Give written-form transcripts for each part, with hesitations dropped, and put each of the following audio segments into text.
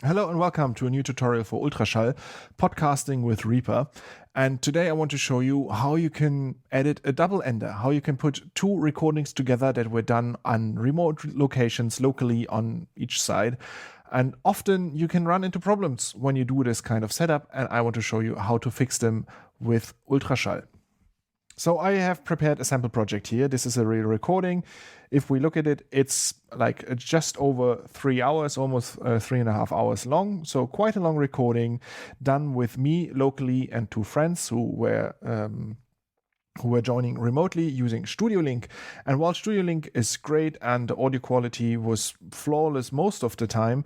Hello and welcome to a new tutorial for Ultraschall, podcasting with Reaper. And today I want to show you how you can edit a double ender, how you can put two recordings together that were done on remote locations locally on each side. And often you can run into problems when you do this kind of setup, and I want to show you how to fix them with Ultraschall. So I have prepared a sample project here. This is a real recording. If we look at it, it's like just over 3 hours, almost 3.5 hours long. So quite a long recording done with me locally and two friends who were joining remotely using Studio Link. And while Studio Link is great and the audio quality was flawless most of the time,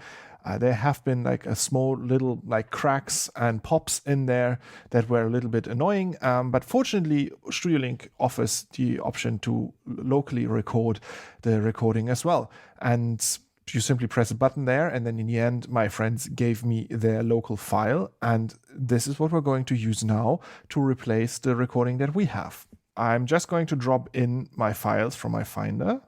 there have been like a small little like cracks and pops in there that were a little bit annoying. But fortunately, Studio Link offers the option to locally record the recording as well. And you simply press a button there, and then in the end, my friends gave me their local file. And this is what we're going to use now to replace the recording that we have. I'm just going to drop in my files from my Finder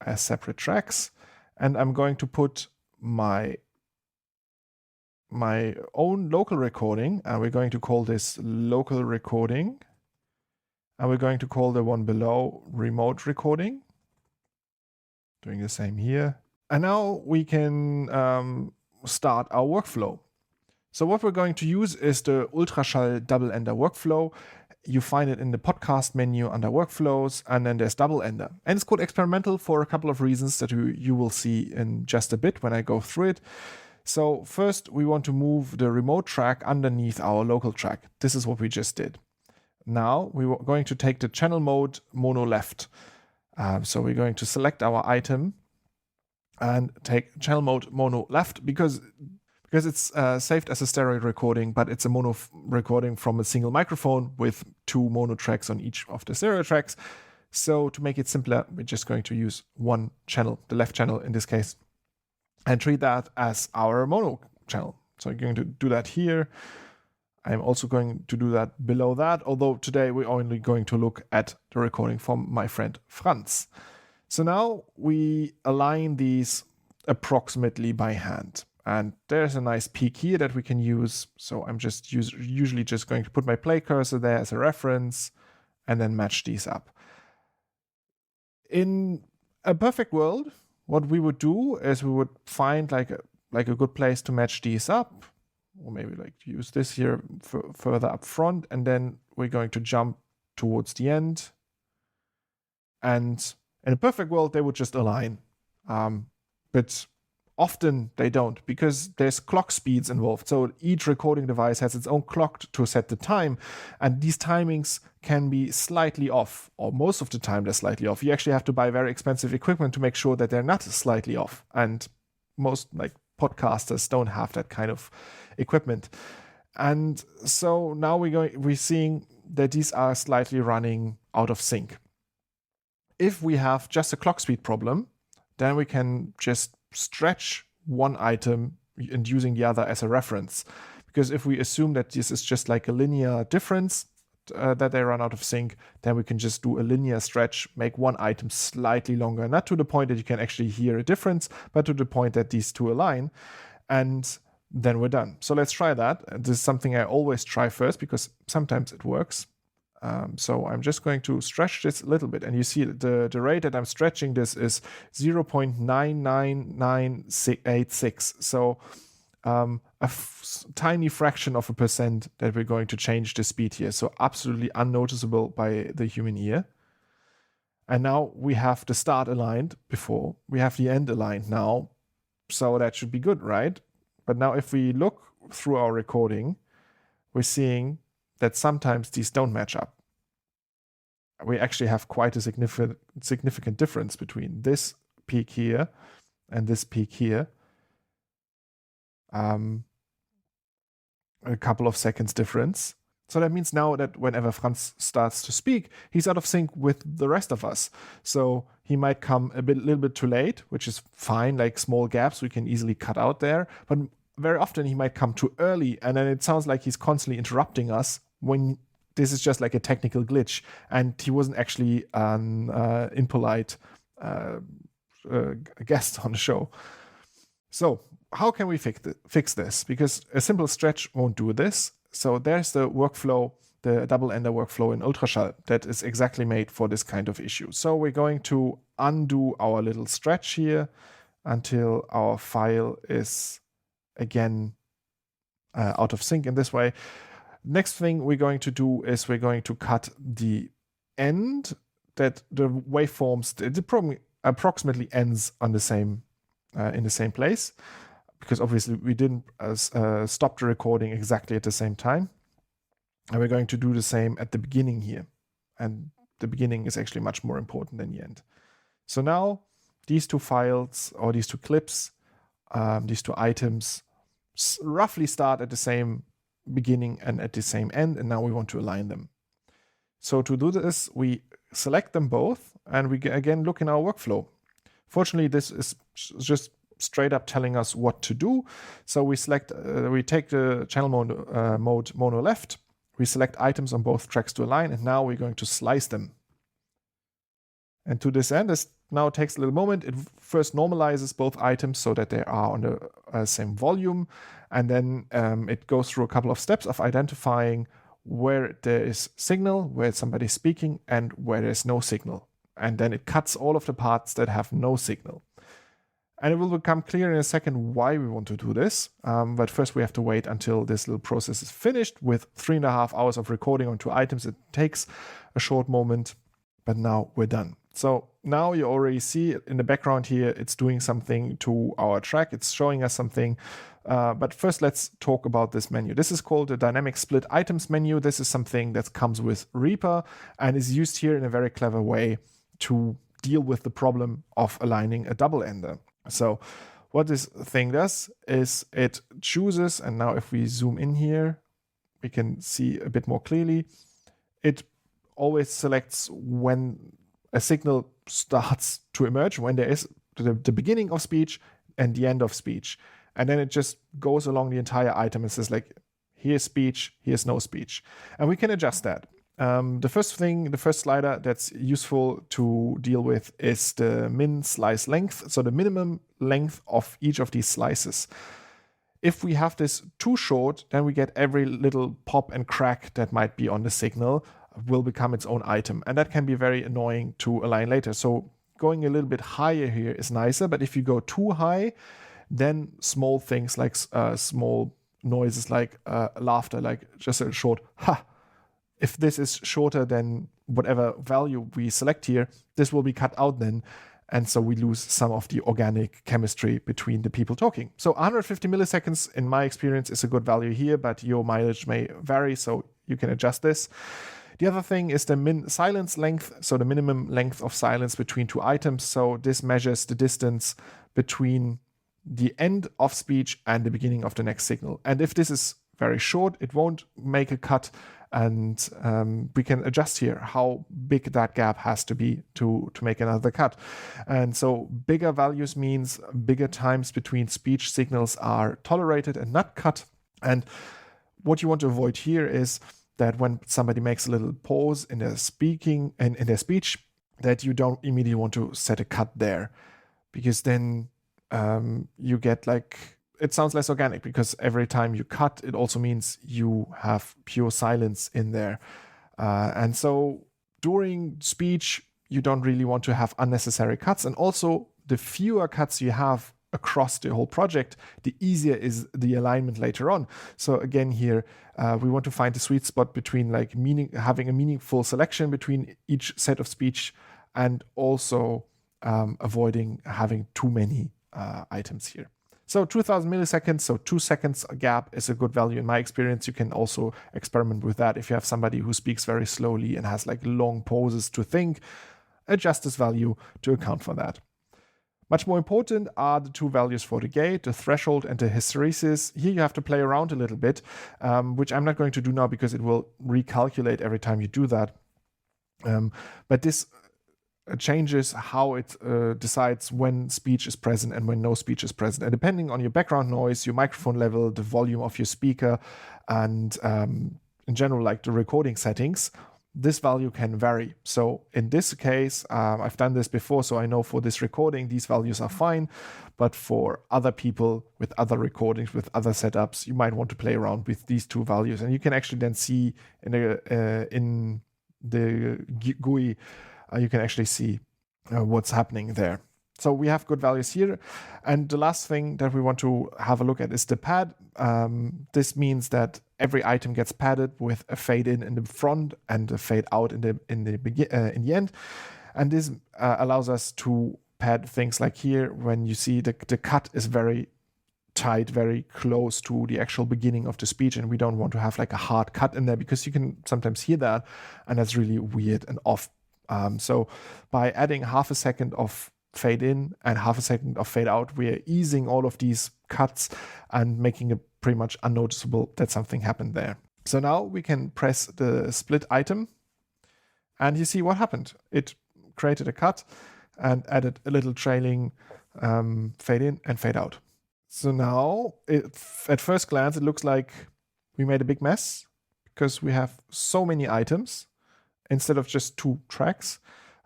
as separate tracks, and I'm going to put my own local recording, and we're going to call this local recording, and we're going to call the one below remote recording. Doing the same here. And now we can start our workflow. So what we're going to use is the Ultraschall double ender workflow. You find it in the podcast menu under workflows, and then there's double ender. And it's called experimental for a couple of reasons that you will see in just a bit when I go through it. So first, we want to move the remote track underneath our local track. This is what we just did. Now we're going to take the channel mode mono left. So we're going to select our item and take channel mode mono left because it's saved as a stereo recording, but it's a mono recording from a single microphone with two mono tracks on each of the stereo tracks. So to make it simpler, we're just going to use one channel, the left channel in this case, and treat that as our mono channel. So I'm going to do that here. I'm also going to do that below that, although today we're only going to look at the recording from my friend Franz. So now we align these approximately by hand. And there's a nice peak here that we can use. So I'm just usually just going to put my play cursor there as a reference and then match these up. In a perfect world, what we would do is we would find like a good place to match these up, or maybe like use this here further up front, and then we're going to jump towards the end. And in a perfect world, they would just align. But often they don't, because there's clock speeds involved. So each recording device has its own clock to set the time. And these timings can be slightly off, or most of the time they're slightly off. You actually have to buy very expensive equipment to make sure that they're not slightly off. And most like podcasters don't have that kind of equipment. And so now we're seeing that these are slightly running out of sync. If we have just a clock speed problem, then we can just stretch one item and using the other as a reference. Because if we assume that this is just like a linear difference that they run out of sync, then we can just do a linear stretch, make one item slightly longer, not to the point that you can actually hear a difference, but to the point that these two align. And then we're done. So let's try that. This is something I always try first because sometimes it works. So I'm just going to stretch this a little bit, and you see the rate that I'm stretching this is 0.99986. So tiny fraction of a percent that we're going to change the speed here. So absolutely unnoticeable by the human ear. And now we have the start aligned before. We have the end aligned now. So that should be good, right? But now if we look through our recording, we're seeing that sometimes these don't match up. We actually have quite a significant difference between this peak here and this peak here. A couple of seconds difference. So that means now that whenever Franz starts to speak, he's out of sync with the rest of us. So he might come a little bit too late, which is fine, like small gaps we can easily cut out there. But very often he might come too early, and then it sounds like he's constantly interrupting us when this is just like a technical glitch, and he wasn't actually an impolite guest on the show. So how can we fix this? Because a simple stretch won't do this. So there's the workflow, the double ender workflow in Ultraschall that is exactly made for this kind of issue. So we're going to undo our little stretch here until our file is again out of sync in this way. Next thing we're going to do is we're going to cut the end that the waveforms, it approximately ends on the same in the same place, because obviously we didn't stop the recording exactly at the same time. And we're going to do the same at the beginning here. And the beginning is actually much more important than the end. So now these two files or these two clips, these two items roughly start at the same beginning and at the same end. And now we want to align them. So to do this, we select them both and we again look in our workflow. Fortunately, this is just straight up telling us what to do. So we select, we take the channel mode mono left, we select items on both tracks to align, and now we're going to slice them. And to this end, this now takes a little moment. It first normalizes both items so that they are on the same volume, and then it goes through a couple of steps of identifying where there is signal, where somebody's speaking, and where there's no signal. And then it cuts all of the parts that have no signal. And it will become clear in a second why we want to do this. But first we have to wait until this little process is finished with 3.5 hours of recording on 2 items. It takes a short moment, but now we're done. So now you already see in the background here, it's doing something to our track. It's showing us something. But first, let's talk about this menu. This is called the Dynamic Split Items menu. This is something that comes with Reaper and is used here in a very clever way to deal with the problem of aligning a double ender. So what this thing does is it chooses, and now if we zoom in here, we can see a bit more clearly. It always selects when a signal starts to emerge, when there is the beginning of speech and the end of speech. And then it just goes along the entire item and says like, here's speech, here's no speech. And we can adjust that. The first slider that's useful to deal with is the min slice length, so the minimum length of each of these slices. If we have this too short, then we get every little pop and crack that might be on the signal will become its own item, and that can be very annoying to align later. So going a little bit higher here is nicer, but if you go too high, then small things like small noises like laughter, like just a short ha. If this is shorter than whatever value we select here, this will be cut out then. And so we lose some of the organic chemistry between the people talking. So 150 milliseconds in my experience is a good value here, but your mileage may vary, so you can adjust this. The other thing is the min silence length, so the minimum length of silence between 2 items. So this measures the distance between the end of speech and the beginning of the next signal. And if this is very short, it won't make a cut. And we can adjust here how big that gap has to be to make another cut. And so bigger values means bigger times between speech signals are tolerated and not cut. And what you want to avoid here is that when somebody makes a little pause in their speaking and in their speech, that you don't immediately want to set a cut there, because then you get like, it sounds less organic, because every time you cut, it also means you have pure silence in there. And so during speech, you don't really want to have unnecessary cuts. And also, the fewer cuts you have across the whole project, the easier is the alignment later on. So again, here, we want to find the sweet spot between like having a meaningful selection between each set of speech and also avoiding having too many items here. So 2000 milliseconds, so 2 seconds gap is a good value in my experience. You can also experiment with that. If you have somebody who speaks very slowly and has like long pauses to think, adjust this value to account for that. Much more important are the 2 values for the gate, the threshold and the hysteresis. Here you have to play around a little bit, which I'm not going to do now because it will recalculate every time you do that. But this changes how it decides when speech is present and when no speech is present. And depending on your background noise, your microphone level, the volume of your speaker, and in general, like the recording settings, this value can vary. So in this case, I've done this before, so I know for this recording, these values are fine. But for other people with other recordings, with other setups, you might want to play around with these two values. And you can actually then see in the GUI, you can actually see what's happening there. So we have good values here. And the last thing that we want to have a look at is the pad. This means that every item gets padded with a fade in the front and a fade out in the end. And this allows us to pad things like here when you see the cut is very tight, very close to the actual beginning of the speech, and we don't want to have like a hard cut in there because you can sometimes hear that, and that's really weird and off. So by adding half a second of fade in and half a second of fade out, we're easing all of these cuts and making it pretty much unnoticeable that something happened there. So now we can press the split item, and you see what happened. It created a cut and added a little trailing fade in and fade out. So now, at first glance, it looks like we made a big mess because we have so many items instead of just 2 tracks.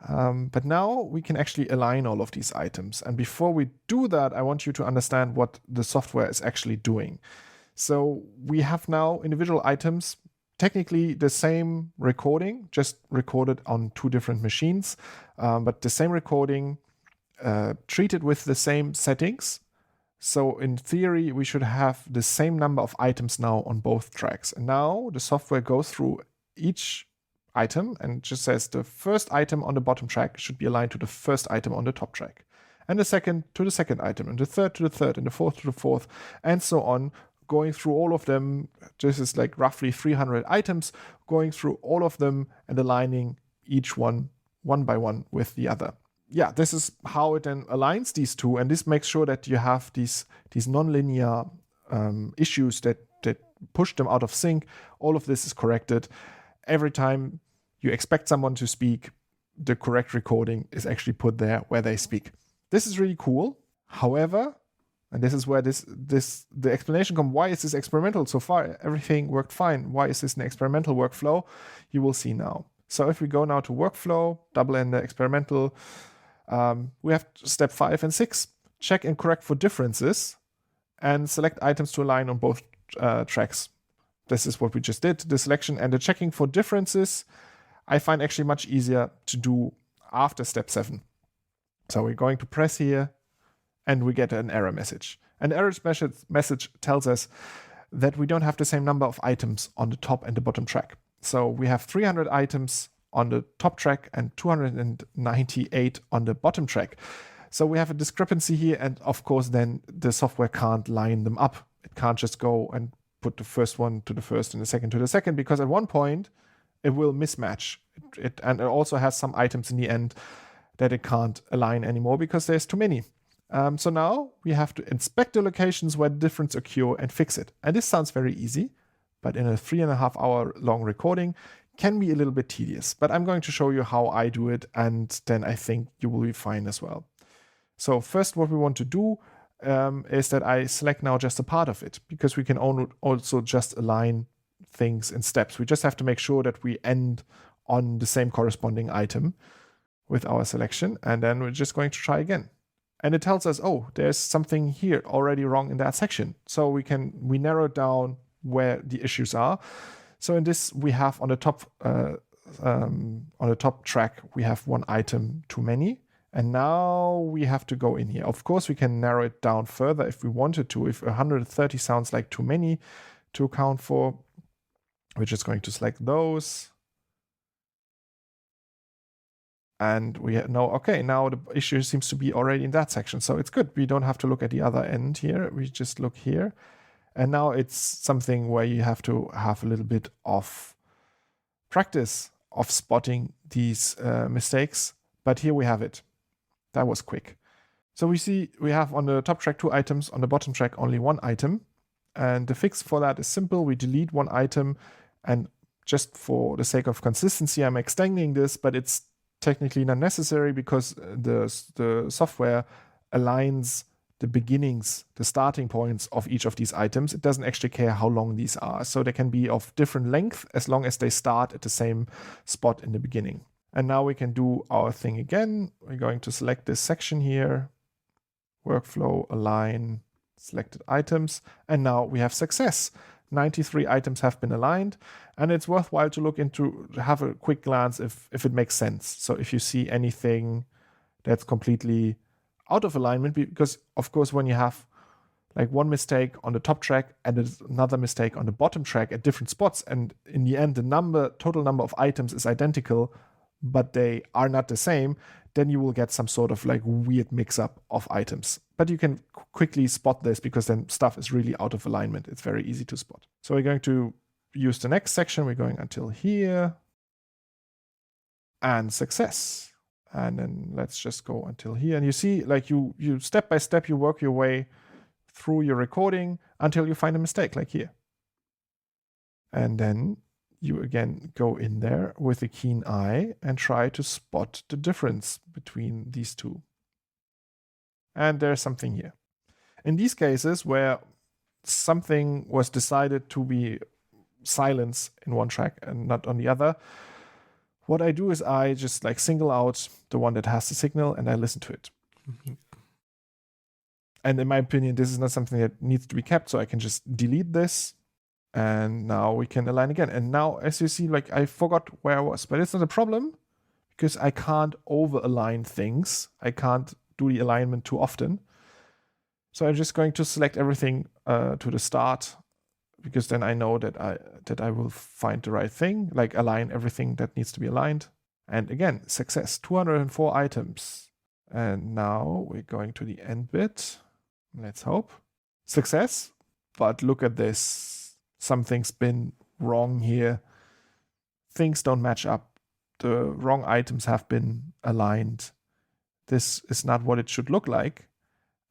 But now we can actually align all of these items. And before we do that, I want you to understand what the software is actually doing. So we have now individual items, technically the same recording, just recorded on 2 different machines, but the same recording treated with the same settings. So in theory, we should have the same number of items now on both tracks. And now the software goes through each item and just says the first item on the bottom track should be aligned to the first item on the top track, and the second to the second item, and the third to the third, and the fourth to the fourth, and so on, going through all of them. This is like roughly 300 items, going through all of them and aligning each one by one with the other. Yeah, this is how it then aligns these two, and this makes sure that you have these nonlinear issues that push them out of sync. All of this is corrected. Every time you expect someone to speak, the correct recording is actually put there where they speak. This is really cool. However, and this is where the explanation comes, why is this experimental? So far, everything worked fine. Why is this an experimental workflow? You will see now. So if we go now to workflow, double-ender, experimental, we have step 5 and 6. Check and correct for differences and select items to align on both tracks. This is what we just did, the selection and the checking for differences. I find actually much easier to do after step 7. So we're going to press here and we get an error message. And the error message tells us that we don't have the same number of items on the top and the bottom track. So we have 300 items on the top track and 298 on the bottom track. So we have a discrepancy here, and of course then the software can't line them up. It can't just go and put the first one to the first and the second to the second, because at one point it will mismatch. And it also has some items in the end that it can't align anymore because there's too many. So now we have to inspect the locations where the difference occur and fix it. And this sounds very easy, but in a 3.5 hour long recording can be a little bit tedious. But I'm going to show you how I do it, and then I think you will be fine as well. So first, what we want to do is that I select now just a part of it, because we can also just align things in steps. We just have to make sure that we end on the same corresponding item with our selection, and then we're just going to try again. And it tells us, oh, there's something here already wrong in that section. So we narrow down where the issues are. So in this, we have on the top track, we have one item too many. And now we have to go in here. Of course, we can narrow it down further if we wanted to. If 130 sounds like too many to account for, we're just going to select those. And we know, okay, now the issue seems to be already in that section. So it's good. We don't have to look at the other end here. We just look here. And now it's something where you have to have a little bit of practice of spotting these mistakes. But here we have it. That was quick. So we see we have on the top track 2 items, on the bottom track only 1 item. And the fix for that is simple. We delete 1 item, and just for the sake of consistency, I'm extending this, but it's technically not necessary because the software aligns the beginnings, the starting points of each of these items. It doesn't actually care how long these are. So they can be of different length as long as they start at the same spot in the beginning. And now we can do our thing again. We're going to select this section here, workflow, align, selected items, and now we have success. 93 items have been aligned, and it's worthwhile to look into, have a quick glance if it makes sense. So if you see anything that's completely out of alignment, because of course when you have like one mistake on the top track and another mistake on the bottom track at different spots, and in the end the total number of items is identical, but they are not the same, then you will get some sort of like weird mix-up of items. But you can quickly spot this because then stuff is really out of alignment. It's very easy to spot. So we're going to use the next section. We're going until here. And success. And then let's just go until here. And you see, like you step by step, you work your way through your recording until you find a mistake, like here. And then you again go in there with a keen eye and try to spot the difference between these two. And there's something here. In these cases where something was decided to be silence in one track and not on the other, what I do is I just like single out the one that has the signal and I listen to it. Mm-hmm. And in my opinion, this is not something that needs to be kept, so I can just delete this. And now we can align again. And now, as you see, like I forgot where I was, but it's not a problem because I can't over-align things. I can't do the alignment too often. So I'm just going to select everything to the start, because then I know that I will find the right thing, like align everything that needs to be aligned. And again, success, 204 items. And now we're going to the end bit. Let's hope. Success, but look at this. Something's been wrong here. Things don't match up. The wrong items have been aligned. This is not what it should look like.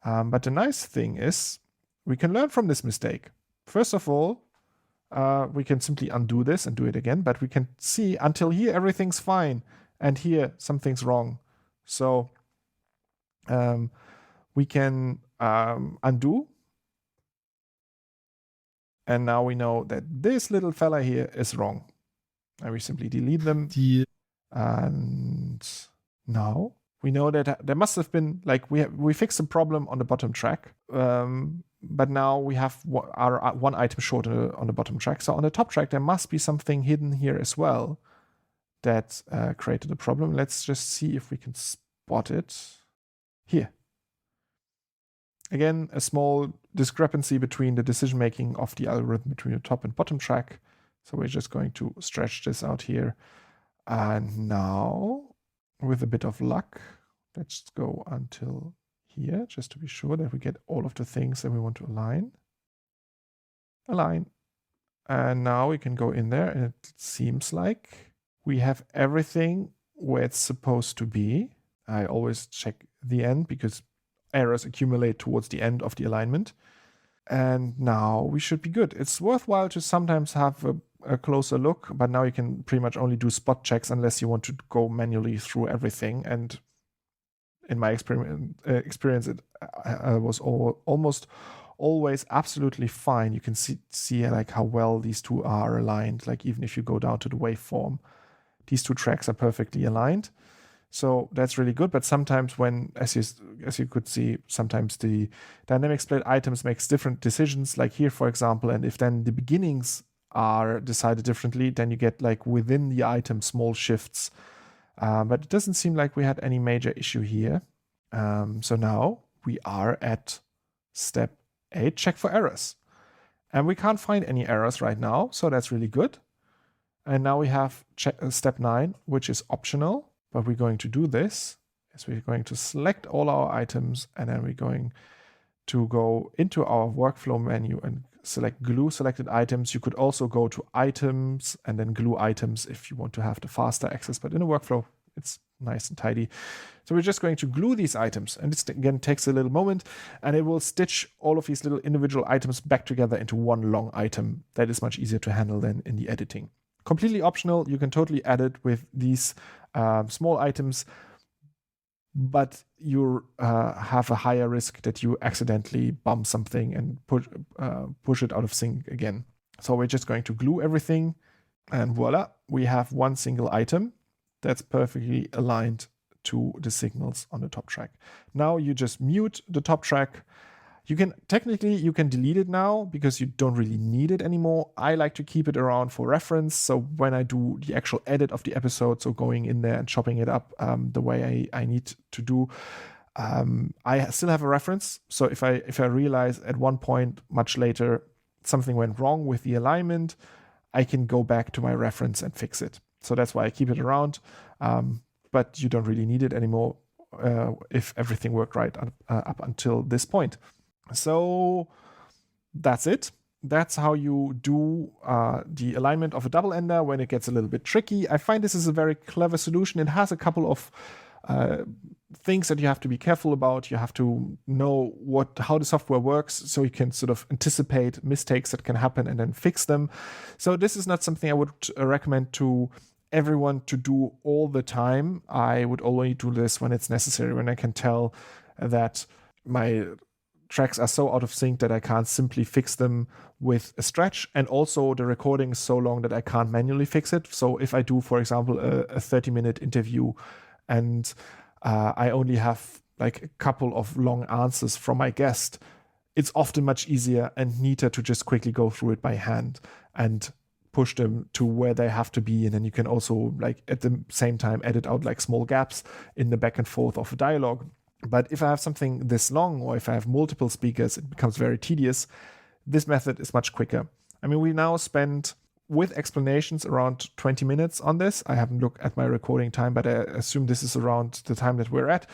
But the nice thing is we can learn from this mistake. First of all, we can simply undo this and do it again, but we can see until here everything's fine, and here something's wrong. So we can undo. And now we know that this little fella here is wrong. And we simply delete them. And now we know that there must have been, like, we fixed a problem on the bottom track. But now we have our one item short on the bottom track. So on the top track, there must be something hidden here as well that created a problem. Let's just see if we can spot it. Here. Again, a small discrepancy between the decision-making of the algorithm between the top and bottom track. So we're just going to stretch this out here. And now, with a bit of luck, let's go until here, just to be sure that we get all of the things that we want to align. Align. And now we can go in there, and it seems like we have everything where it's supposed to be. I always check the end because errors accumulate towards the end of the alignment. And now we should be good. It's worthwhile to sometimes have a closer look, but now you can pretty much only do spot checks unless you want to go manually through everything. And in my experience, it was almost always absolutely fine. You can see like how well these two are aligned. Like even if you go down to the waveform, these two tracks are perfectly aligned. So that's really good. But sometimes when, as you could see, sometimes the dynamic split items makes different decisions, like here, for example. And if then the beginnings are decided differently, then you get like within the item small shifts. But it doesn't seem like we had any major issue here. So now we are at step 8, check for errors. And we can't find any errors right now, so that's really good. And now we have step 9, which is optional. But we're going to do this is we're going to select all our items, and then we're going to go into our workflow menu and select glue selected items. You could also go to items and then glue items if you want to have the faster access, but in a workflow, it's nice and tidy. So we're just going to glue these items, and this again takes a little moment, and it will stitch all of these little individual items back together into one long item. That is much easier to handle than in the editing. Completely optional. You can totally edit with these small items, but you have a higher risk that you accidentally bump something and push it out of sync again. So we're just going to glue everything, and voila, we have one single item that's perfectly aligned to the signals on the top track. Now you just mute the top track. You can delete it now because you don't really need it anymore. I like to keep it around for reference. So when I do the actual edit of the episode, so going in there and chopping it up the way I need to do, I still have a reference. So if I realize at one point much later something went wrong with the alignment, I can go back to my reference and fix it. So that's why I keep it around. But you don't really need it anymore if everything worked right up until this point. So that's it. That's how you do the alignment of a double ender when it gets a little bit tricky. I find this is a very clever solution. It has a couple of things that you have to be careful about. You have to know how the software works so you can sort of anticipate mistakes that can happen and then fix them. So this is not something I would recommend to everyone to do all the time. I would only do this when it's necessary, when I can tell that my tracks are so out of sync that I can't simply fix them with a stretch, and also the recording is so long that I can't manually fix it. So if I do, for example, a 30-minute interview and I only have like a couple of long answers from my guest, it's often much easier and neater to just quickly go through it by hand and push them to where they have to be. And then you can also, like, at the same time edit out like small gaps in the back and forth of a dialogue. But if I have something this long, or if I have multiple speakers, it becomes very tedious. This method is much quicker. I mean, we now spent, with explanations, around 20 minutes on this. I haven't looked at my recording time, but I assume this is around the time that we're at.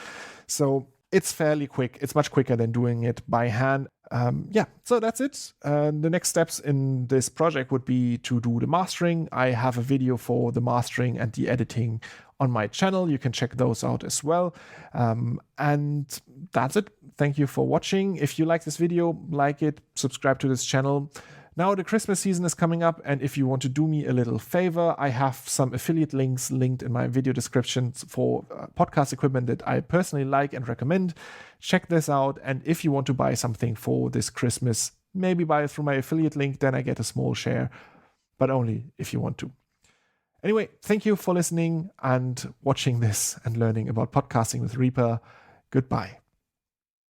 So it's fairly quick. It's much quicker than doing it by hand. So that's it. The next steps in this project would be to do the mastering. I have a video for the mastering and the editing on my channel. You can check those out as well. And that's it. Thank you for watching. If you like this video, like it, subscribe to this channel. Now the Christmas season is coming up, and if you want to do me a little favor, I have some affiliate links linked in my video descriptions for podcast equipment that I personally like and recommend. Check this out, and if you want to buy something for this Christmas, maybe buy it through my affiliate link, then I get a small share, but only if you want to. Anyway, thank you for listening and watching this and learning about podcasting with Reaper. Goodbye.